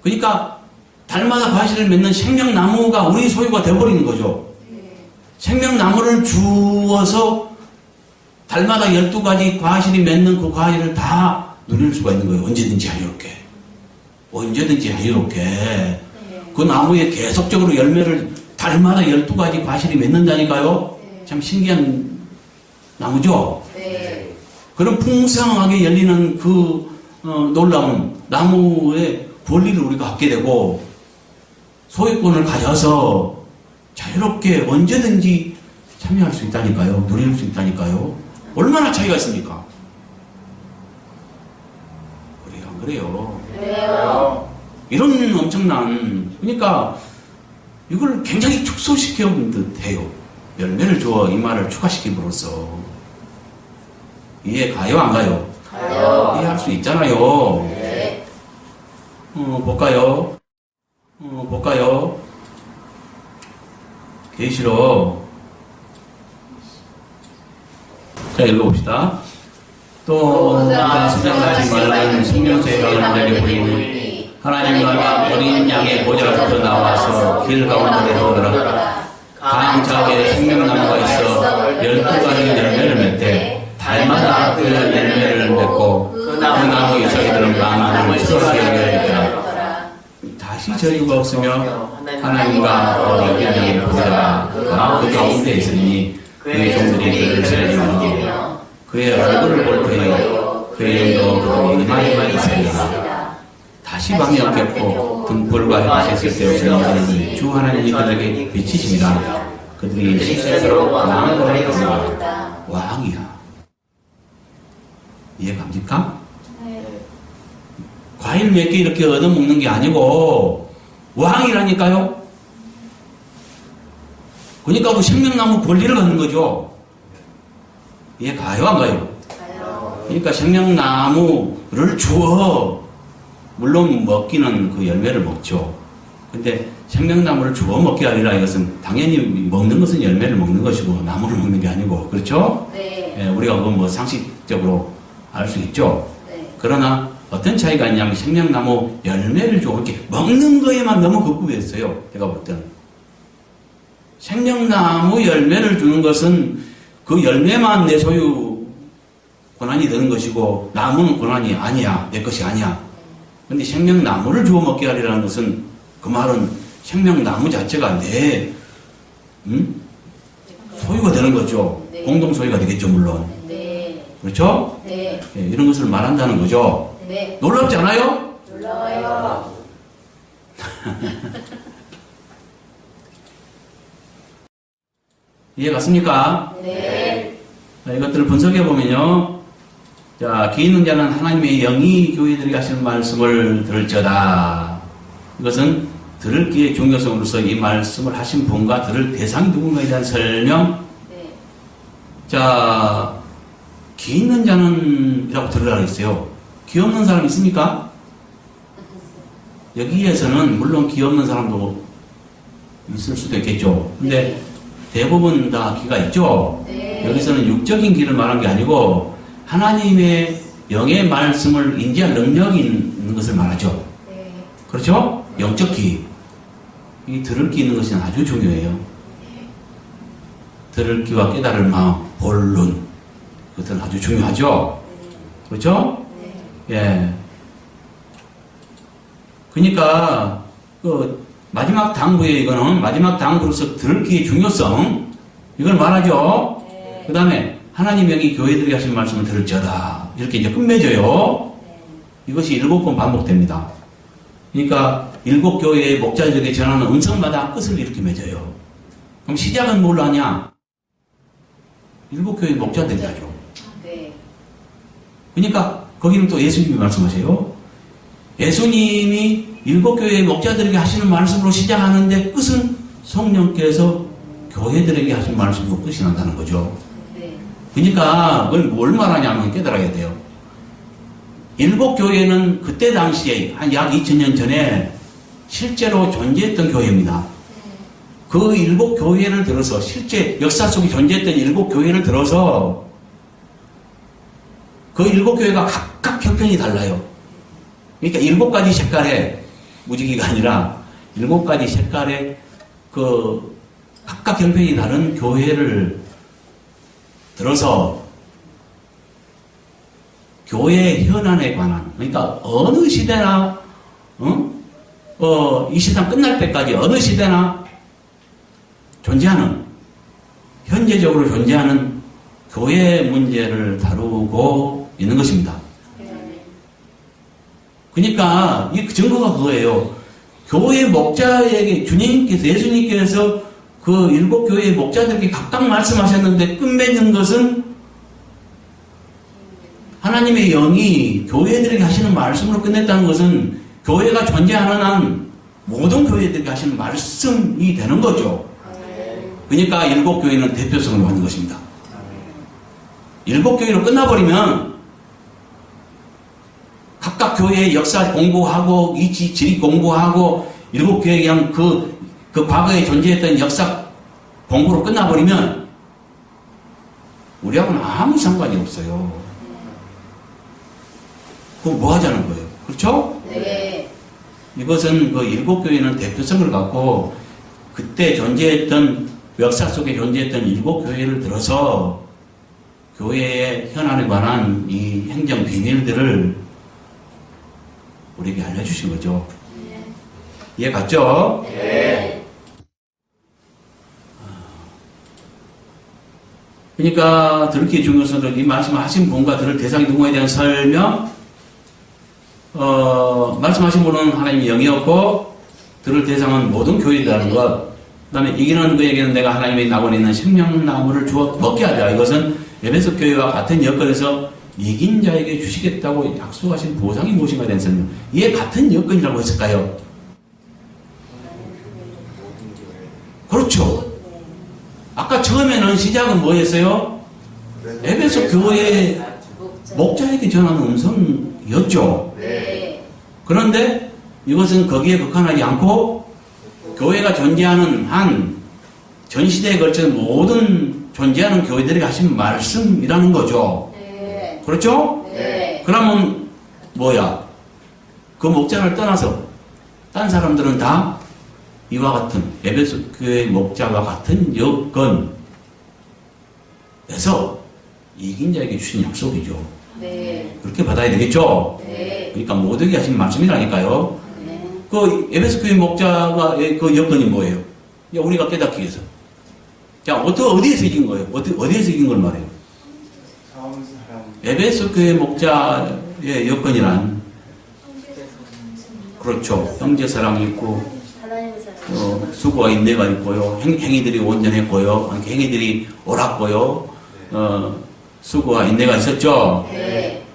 Speaker 1: 그러니까, 달마다 과실을 맺는 생명나무가 우리 소유가 되어버리는 거죠. 생명나무를 주어서 달마다 12가지 과실이 맺는 그 과일을 다 누릴 수가 있는 거예요. 언제든지 자유롭게. 언제든지 자유롭게. 그 나무에 계속적으로 열매를 달마다 12가지 과실이 맺는다니까요. 참 신기한 나무죠.
Speaker 2: 네.
Speaker 1: 그런 풍성하게 열리는 그 놀라운 나무의 권리를 우리가 갖게 되고 소유권을 가져서 자유롭게 언제든지 참여할 수 있다니까요. 누릴 수 있다니까요. 얼마나 차이가 있습니까? 그래요, 안 그래요?
Speaker 2: 그래요.
Speaker 1: 이런 엄청난, 그러니까 이걸 굉장히 축소시켜 본 듯해요. 열매를 주어 이 말을 추가시킴으로써. 이해 가요, 안 가요?
Speaker 2: 가요.
Speaker 1: 이해할 수 있잖아요.
Speaker 2: 네.
Speaker 1: 볼까요? 볼까요? 계시록. 자, 읽어봅시다. 또, 수장하지 말라는 생명수의 가운데 보이니 하나님과 어린 양의 보좌로부터 나와서 길 가운데 오더라. 강작에 생명나무가 있어 12가지 열매를 맺되 달마다 그 열매를 맺고 그 나무 이삭이들은 만물을 수확하게 하였더라. 다시 저주가 없으며 하나님과 어린 양의 보좌가 그 가운데 있으니 그의 종들이 그를 살리며 그의 얼굴을 볼 터이요 그의 영도 이마에만 있으리라. 다시 밤이 없겠고 등불과 햇빛이 있을 때 없으니 주 하나님이 그들에게 비치심이라. 그들이 실제로 왕을 하였으나 왕이야. 이해갑니까? 과일 몇 개 이렇게 얻어먹는 게 아니고 왕이라니까요. 그러니까 그 생명나무 권리를 갖는 거죠. 이해 가요, 안 가요?
Speaker 2: 가요.
Speaker 1: 그러니까 생명나무를 주어 물론 먹기는 그 열매를 먹죠. 근데 생명나무를 주어 먹게 하리라. 이것은 당연히 먹는 것은 열매를 먹는 것이고 나무를 먹는 게 아니고, 그렇죠?
Speaker 2: 네.
Speaker 1: 예, 우리가 그건 뭐 상식적으로 알 수 있죠.
Speaker 2: 네.
Speaker 1: 그러나 어떤 차이가 있냐면 생명나무 열매를 주고 이렇게 먹는 거에만 너무 급급했어요. 제가 볼 때는. 생명나무 열매를 주는 것은 그 열매만 내 소유 권한이 되는 것이고 나무는 권한이 아니야. 내 것이 아니야. 근데 생명나무를 주워 먹게 하리라는 것은 그 말은 생명나무 자체가 내 소유가 되는 거죠.
Speaker 2: 네.
Speaker 1: 공동 소유가 되겠죠, 물론.
Speaker 2: 네.
Speaker 1: 그렇죠?
Speaker 2: 네.
Speaker 1: 예, 이런 것을 말한다는 거죠.
Speaker 2: 네.
Speaker 1: 놀랍지 않아요?
Speaker 2: 놀라워요.
Speaker 1: 이해 갔습니까?
Speaker 2: 네.
Speaker 1: 자, 이것들을 분석해 보면요. 자, 귀 있는 자는 하나님의 영이 교회들에게 하시는 말씀을 들을지어다. 이것은 들을 귀의 중요성으로서 이 말씀을 하신 분과 들을 대상이 누군가에 대한 설명.
Speaker 2: 네.
Speaker 1: 자, 귀 있는 자는 이라고 들으라고 했어요. 귀 없는 사람 있습니까? 여기에서는 물론 귀 없는 사람도 있을 수도 있겠죠. 근데 대부분 다 귀가 있죠.
Speaker 2: 네.
Speaker 1: 여기서는 육적인 귀를 말한 게 아니고 하나님의 영의 말씀을 인지할 능력이 있는 것을 말하죠.
Speaker 2: 네.
Speaker 1: 그렇죠? 영적 귀. 이 들을 귀 있는 것이 아주 중요해요. 들을 귀와 깨달을 마음, 본론. 그것은 아주 중요하죠. 그렇죠?
Speaker 2: 네.
Speaker 1: 예. 그러니까 그 마지막 당부에 이거는 마지막 당부로서 들을 귀의 중요성 이걸 말하죠.
Speaker 2: 네.
Speaker 1: 그 다음에 하나님 영이 교회들에게 하신 말씀을 들을지어다 이렇게 이제 끝맺어요. 이것이 7번 반복됩니다. 그러니까 7교회의 목자들에게 전하는 음성마다 끝을 이렇게 맺어요. 그럼 시작은 뭘로 하냐? 7교회의 목자들이 하죠.
Speaker 2: 네.
Speaker 1: 그러니까 거기는 또 예수님이 말씀하세요. 예수님이 7교회의 목자들에게 하시는 말씀으로 시작하는데 끝은 성령께서 교회들에게 하신 말씀으로 끝이 난다는 거죠.
Speaker 2: 네.
Speaker 1: 그러니까 그걸 뭘 말하냐면 깨달아야 돼요. 7교회는 그때 당시에 한 약 2000년 전에 실제로 존재했던 교회입니다. 그 7교회를 들어서 실제 역사 속에 존재했던 7교회를 들어서 그 7교회가 각각 형편이 달라요. 그러니까 7가지 색깔의 무지개가 아니라 7가지 색깔의 그 각각 형편이 다른 교회를 들어서 교회 현안에 관한 그러니까 어느 시대나 이 세상 끝날 때까지 어느 시대나 존재하는 현재적으로 존재하는 교회 문제를 다루고 있는 것입니다. 그러니까 이 증거가 그거예요. 교회 목자에게 주님께서 예수님께서 그 7교회의 목자들에게 각각 말씀하셨는데 끝맺는 것은 하나님의 영이 교회들에게 하시는 말씀으로 끝냈다는 것은 교회가 존재하는 한 모든 교회들에게 하시는 말씀이 되는 거죠. 그러니까 7교회는 대표성을 받는 것입니다. 7교회로 끝나버리면 각각 교회의 역사 공부하고 이치 지리 공부하고 7교회에 그냥 그 과거에 존재했던 역사 공부로 끝나버리면 우리하고는 아무 상관이 없어요. 그럼 뭐 하자는 거예요? 그렇죠?
Speaker 2: 네.
Speaker 1: 이것은 그 7교회는 대표성을 갖고 그때 존재했던 역사 속에 존재했던 7교회를 들어서 교회의 현안에 관한 이 행정 비밀들을 우리에게 알려주신 거죠. 이해 갔죠?
Speaker 2: 네.
Speaker 1: 그러니까 들기 중요성도 이 말씀을 하신 분과 들을 대상이 누구에 대한 설명, 말씀하신 분은 하나님의 영이었고 들을 대상은 모든 교회라는 것. 그 다음에 이기는 그에게는 내가 하나님의 낙원에 있는 생명나무를 주어 먹게 하자. 이것은 에베소 교회와 같은 여건에서 이긴 자에게 주시겠다고 약속하신 보상이 무엇인가에 대한 설명. 이에 같은 여건이라고 했을까요? 그렇죠. 아까 처음에는 시작은 뭐였어요? 에베소 교회의 목자에게 전하는 음성이었죠.
Speaker 2: 네.
Speaker 1: 그런데 이것은 거기에 국한하지 않고 교회가 존재하는 한 전 시대에 걸쳐 모든 존재하는 교회들에게 하신 말씀이라는 거죠.
Speaker 2: 네.
Speaker 1: 그렇죠?
Speaker 2: 네.
Speaker 1: 그러면 뭐야? 그 목자를 떠나서 딴 사람들은 다 이와 같은 에베소 교회 목자와 같은 여건에서 이긴 자에게 주신 약속이죠.
Speaker 2: 네.
Speaker 1: 그렇게 받아야 되겠죠?
Speaker 2: 네.
Speaker 1: 그러니까 모두에게 하신 말씀이라니까요.
Speaker 2: 네.
Speaker 1: 그 에베소 교회 목자가 그 여건이 뭐예요? 야, 우리가 깨닫기 위해서. 자, 어디에서 이긴 거예요? 어디에서 이긴 걸 말해요?
Speaker 3: 사람
Speaker 1: 에베소 교회 목자의 여건이란 그렇죠. 형제 사랑이 있고
Speaker 2: 하나님의 사랑.
Speaker 1: 수고와 인내가 있고요. 행위들이 온전했고요. 행위들이 옳았고요. 수고와 인내가 있었죠.
Speaker 2: 네.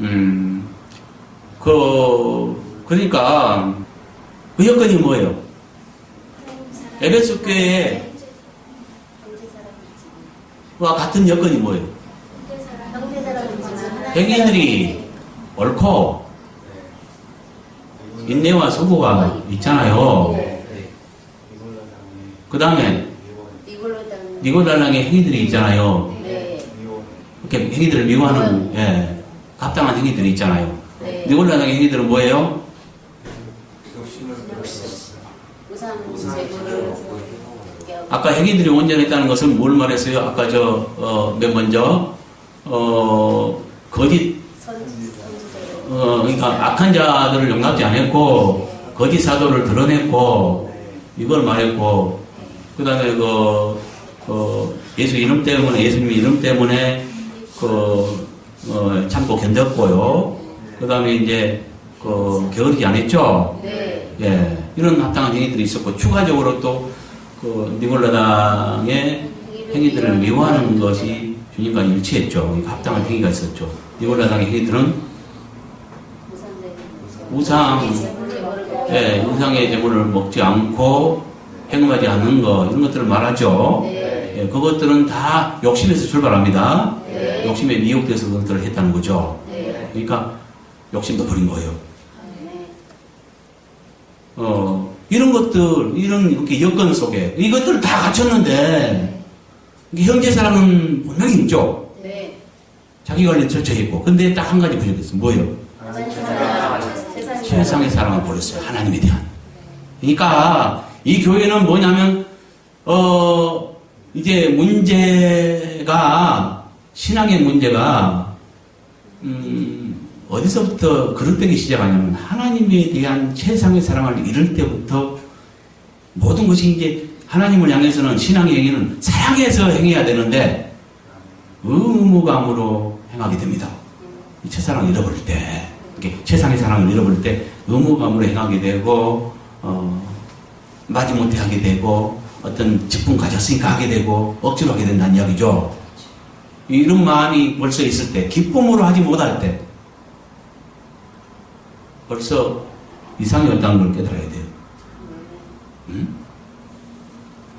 Speaker 1: 그러니까 그 여건이 뭐예요? 에베소 교회에 와 같은 여건이 뭐예요?
Speaker 2: 형제 사랑은 있지만
Speaker 1: 행위들이 옳고 인내와 수고가 있잖아요. 그 다음에 니고달랑의 행위들이 있잖아요.
Speaker 2: 네.
Speaker 1: 이렇게 행위들을 미워하는 합당한 행위들이 있잖아요.
Speaker 2: 네.
Speaker 1: 니고달랑의 행위들은 뭐예요?
Speaker 2: 우상 제물을
Speaker 1: 아까 행위들이 온전했다는 것은 뭘 말했어요? 아까 맨 먼저 거짓 그러니까 악한 자들을 용납지 않았고 거짓 사도를 드러냈고 이걸 말했고 그 다음에 예수 이름 때문에 예수님 이름 때문에 참고 견뎠고요. 그 다음에 이제 게으르지 않았죠.
Speaker 2: 네.
Speaker 1: 예, 이런 합당한 행위들이 있었고 추가적으로 또 니골라당의 행위들을 미워하는 것이 주님과 일치했죠. 합당한 행위가 있었죠. 니골라당의 행위들은 우상의 제물을 먹지 않고 행음하지 않는 것 이런 것들을 말하죠.
Speaker 2: 네.
Speaker 1: 예, 그것들은 다 욕심에서 출발합니다.
Speaker 2: 네.
Speaker 1: 욕심에 미혹돼서 그것들을 했다는 거죠.
Speaker 2: 네.
Speaker 1: 그러니까 욕심도 버린 거예요.
Speaker 2: 네.
Speaker 1: 이런 것들, 이런 이렇게 여건 속에 이것들을 다 갖췄는데 형제 사랑은 분명히 있죠.
Speaker 2: 네.
Speaker 1: 자기 관리 철저히 있고 근데 딱 한 가지 부족했어요. 뭐예요? 세상의 사랑을 버렸어요. 하나님에 대한. 그러니까 이 교회는 뭐냐면 이제 문제가 신앙의 문제가 어디서부터 그릇되기 시작하냐면 하나님에 대한 최상의 사랑을 이룰 때부터 모든 것이 이제 하나님을 향해서는 신앙의 행위는 사랑해서 행해야 되는데 의무감으로 행하게 됩니다. 이 첫사랑을 잃어버릴 때 이렇게 최상의 사랑을 잃어버릴 때 의무감으로 행하게 되고 마지못해 하게 되고 어떤 직분 가졌으니까 하게 되고 억지로 하게 된다는 이야기죠. 이런 마음이 벌써 있을 때 기쁨으로 하지 못할 때 벌써 이상이 없다는 걸 깨달아야 돼요.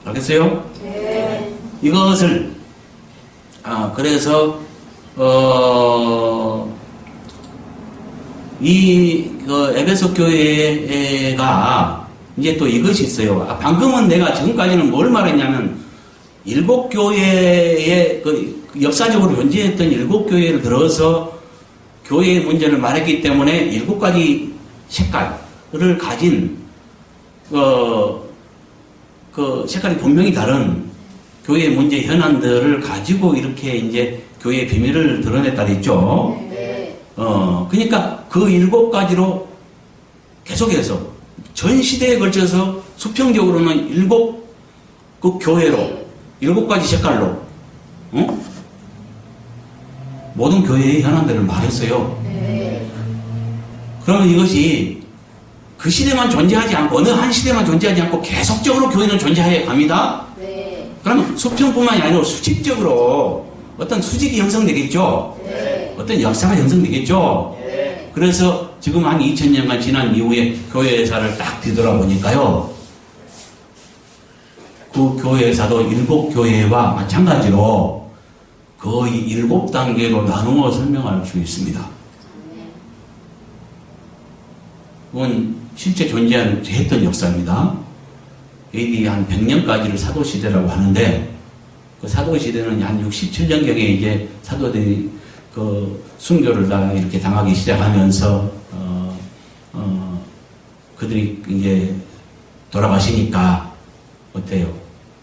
Speaker 1: 알겠어요?
Speaker 2: 네.
Speaker 1: 이것을 그래서 에베소 교회가 이제 또 이것이 있어요. 방금은 내가 지금까지는 뭘 말했냐면 일곱 교회의 역사적으로 존재했던 일곱 교회를 들어서 교회의 문제를 말했기 때문에 일곱 가지 색깔을 가진 색깔이 분명히 다른 교회의 문제 현안들을 가지고 이렇게 이제 교회의 비밀을 드러냈다 그랬죠.
Speaker 2: 네.
Speaker 1: 그러니까 그 일곱 가지로 계속해서 전 시대에 걸쳐서 수평적으로는 일곱 그 교회로 일곱 가지 색깔로 모든 교회의 현안들을 말했어요.
Speaker 2: 네.
Speaker 1: 그러면 이것이 그 시대만 존재하지 않고 어느 한 시대만 존재하지 않고 계속적으로 교회는 존재해 갑니다.
Speaker 2: 네.
Speaker 1: 그러면 수평뿐만이 아니라 수직적으로 어떤 수직이 형성되겠죠.
Speaker 2: 네.
Speaker 1: 어떤 역사가 형성되겠죠.
Speaker 2: 네.
Speaker 1: 그래서 지금 한 2000년간 지난 이후에 교회 역사를 딱 뒤돌아보니까요. 그 교회 역사도 일곱 교회와 마찬가지로 거의 일곱 단계로 나누어 설명할 수 있습니다. 그건 실제 존재했던 역사입니다. AD 한 100년까지를 사도시대라고 하는데, 그 사도시대는 한 67년경에 이제 사도들이 그 순교를 다 이렇게 당하기 시작하면서, 그들이 이제 돌아가시니까, 어때요?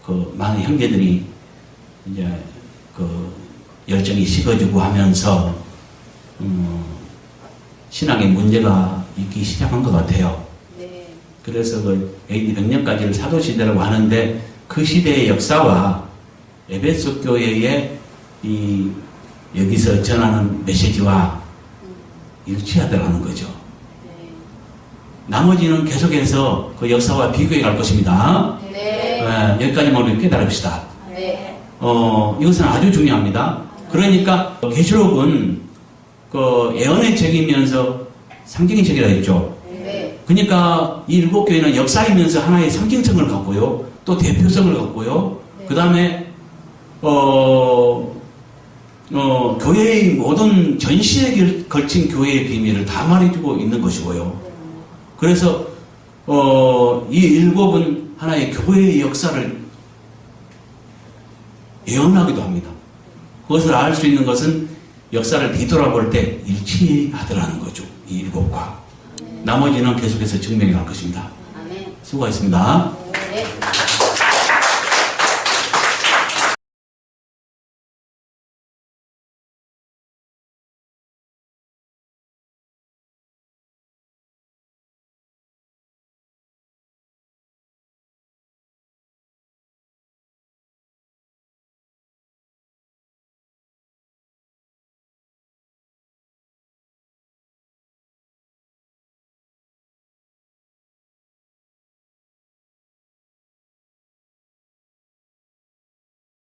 Speaker 1: 그 많은 형제들이 이제 그 열정이 식어지고 하면서, 신앙의 문제가 있기 시작한 것 같아요.
Speaker 2: 네.
Speaker 1: 그래서 그 AD 100년까지를 사도시대라고 하는데 그 시대의 역사와 에베소 교회의 이 여기서 전하는 메시지와 일치하더라는 거죠.
Speaker 2: 네.
Speaker 1: 나머지는 계속해서 그 역사와 비교해 갈 것입니다.
Speaker 2: 네.
Speaker 1: 여기까지만 우리 깨달읍시다.
Speaker 2: 네.
Speaker 1: 이것은 아주 중요합니다. 그러니까 계시록은 그 예언의 책이면서 상징의 책이라 했죠.
Speaker 2: 네.
Speaker 1: 그러니까 이 일곱 교회는 역사이면서 하나의 상징성을 갖고요, 또 대표성을 갖고요. 그 다음에 교회의 모든 전시에 걸친 교회의 비밀을 다 말해주고 있는 것이고요. 그래서 이 일곱은 하나의 교회의 역사를 예언하기도 합니다. 그것을 알 수 있는 것은 역사를 뒤돌아볼 때 일치하더라는 거죠. 이 일곱과. 나머지는 계속해서 증명해 갈 것입니다.
Speaker 2: 아멘.
Speaker 1: 수고하셨습니다.
Speaker 2: 네.